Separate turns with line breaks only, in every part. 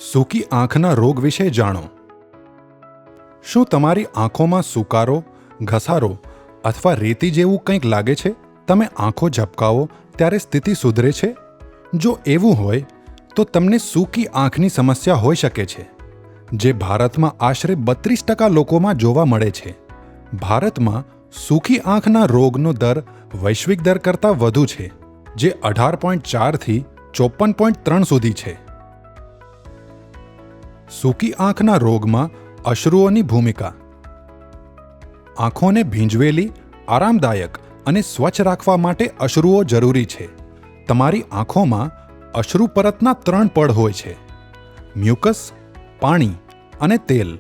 સૂકી આંખના રોગ વિશે જાણો. શું તમારી આંખોમાં સુકારો, ઘસારો અથવા રેતી જેવું કંઈક લાગે છે? તમે આંખો ઝબકાવો ત્યારે સ્થિતિ સુધરે છે? જો એવું હોય તો તમને સૂકી આંખની સમસ્યા હોઈ શકે છે, જે ભારતમાં આશરે 32% લોકોમાં જોવા મળે છે. ભારતમાં સૂકી આંખના રોગનો દર વૈશ્વિક દર કરતાં વધુ છે, જે 18.4 થી 54.3 સુધી છે. સૂકી આંખના રોગમાં અશ્રુઓની ભૂમિકા. આંખોને ભીંજવેલી, આરામદાયક અને સ્વચ્છ રાખવા માટે અશ્રુઓ જરૂરી છે. તમારી આંખોમાં અશ્રુ પરતના 3 પડ હોય છે: મ્યુકસ, પાણી અને તેલ.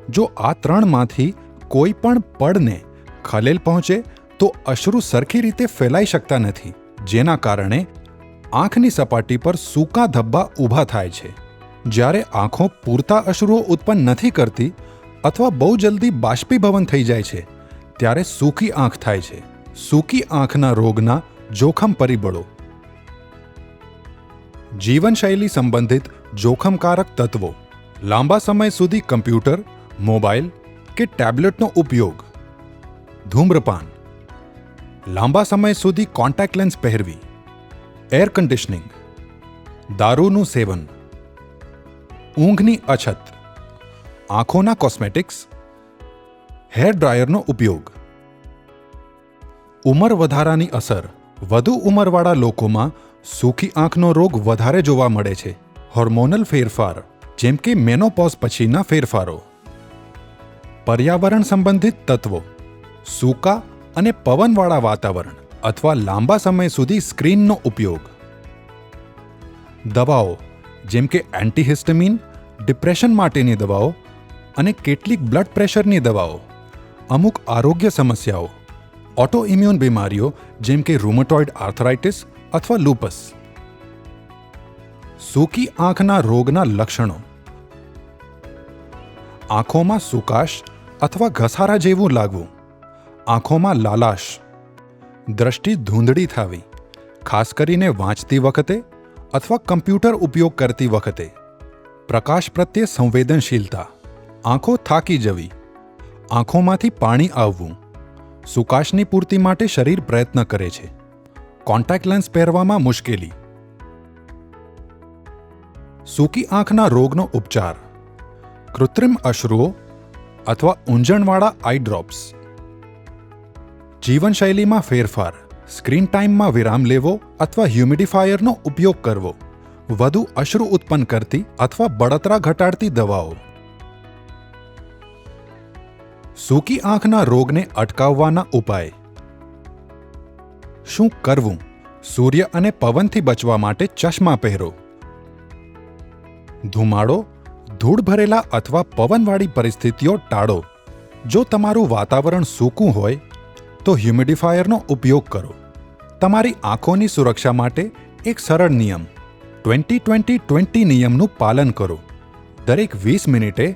જો આ 3માંથી કોઈ પણ પડને ખલેલ પહોંચે તો અશ્રુ સરખી રીતે ફેલાઈ શકતા નથી, જેના કારણે આંખની સપાટી પર સૂકા ધબ્બા ઊભા થાય છે. જ્યારે આંખો પૂરતા અશ્રુઓ ઉત્પન્ન નથી કરતી અથવા બહુ જલ્દી બાષ્પીભવન થઈ જાય છે, ત્યારે સૂકી આંખ થાય છે. સૂકી આંખના રોગના જોખમ પરિબળો. જીવનશૈલી સંબંધિત જોખમકારક તત્વો. લાંબા સમય સુધી કમ્પ્યુટર, મોબાઈલ કે ટેબ્લેટનો ઉપયોગ. ધૂમ્રપાન. લાંબા સમય સુધી કોન્ટેક્ટ લેન્સ પહેરવી. Air conditioning. દારૂનું સેવન. ઊંઘની અછત. આંખોના કોસ્મેટિક્સ. હેર ડ્રાયરનો ઉપયોગ. ઉંમર વધારાની અસર. વધુ ઉંમરવાળા લોકોમાં સૂકી આંખનો રોગ વધારે જોવા મળે છે. હોર્મોનલ ફેરફાર, જેમ કે મેનોપોઝ પછીના ફેરફારો. પર્યાવરણ સંબંધિત તત્વો. સૂકા અને પવનવાળા વાતાવરણ અથવા લાંબા સમય સુધી સ્ક્રીનનો ઉપયોગ. દવાઓ, જેમ કે એન્ટીહિસ્ટામિન, ડિપ્રેશન માટેની દવાઓ અને કેટલીક બ્લડ પ્રેશરની દવાઓ. અમુક આરોગ્ય સમસ્યાઓ. ઓટોઇમ્યુન બીમારીઓ, જેમ કે રૂમેટોઇડ આર્થરાઇટિસ અથવા લૂપસ. સૂકી આંખના રોગના લક્ષણો. આંખોમાં સુકાશ અથવા ઘસારા જેવું લાગવું. આંખોમાં લાલાશ. દ્રષ્ટિ ધૂંધળી થવી, ખાસ કરીને વાંચતી વખતે અથવા કમ્પ્યુટર ઉપયોગ કરતી વખતે. પ્રકાશ પ્રત્યે સંવેદનશીલતા. આંખો થાકી જવી. આંખોમાંથી પાણી આવવું. સુકાશની પૂર્તિ માટે શરીર પ્રયત્ન કરે છે. કોન્ટેક્ટ લેન્સ પહેરવામાં મુશ્કેલી. સૂકી આંખના રોગનો ઉપચાર. કૃત્રિમ અશ્રુઓ અથવા ઊંજણવાળા આઈ ડ્રોપ્સ. જીવનશૈલીમાં ફેરફાર. સ્ક્રીન ટાઈમમાં વિરામ લેવો અથવા હ્યુમિડિફાયરનો ઉપયોગ કરવો. વધુ અશ્રુ ઉત્પન્ન કરતી અથવા બળતરા ઘટાડતી દવાઓ. સૂકી આંખના રોગને અટકાવવાના ઉપાય. શું કરવું? સૂર્ય અને પવનથી બચવા માટે ચશ્મા પહેરો. ધુમાડો, ધૂળ ભરેલા અથવા પવનવાળી પરિસ્થિતિઓ ટાળો. જો તમારું વાતાવરણ સૂકું હોય તો હ્યુમિડિફાયરનો ઉપયોગ કરો. તમારી આંખોની સુરક્ષા માટે એક સરળ નિયમ, 20-20-20 નિયમનું પાલન કરો. દરેક 20 મિનિટે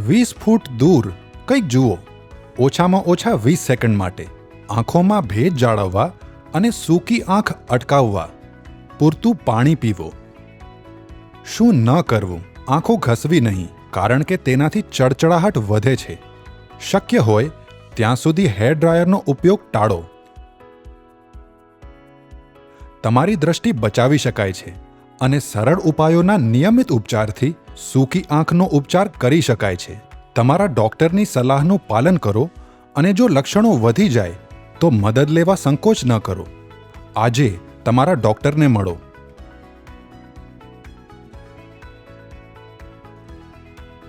20 ફૂટ દૂર કંઈક જુઓ, ઓછામાં ઓછા 20 સેકન્ડ માટે. આંખોમાં ભેજ જાળવવા અને સૂકી આંખ અટકાવવા. પૂરતું પાણી પીવો. શું ન કરવું? આંખો ઘસવી નહીં, કારણ કે તેનાથી ચળચળાહટ વધે છે. શક્ય હોય ત્યાં સુધી હેર ડ્રાયરનો ઉપયોગ ટાળો. તમારી દ્રષ્ટિ બચાવી શકાય છે અને સરળ ઉપાયોના નિયમિત ઉપચારથી સૂકી આંખનો ઉપચાર કરી શકાય છે. તમારા ડોક્ટરની સલાહનું પાલન કરો અને જો લક્ષણો વધી જાય તો મદદ લેવા સંકોચ ન કરો. આજે તમારા ડોક્ટરને મળો.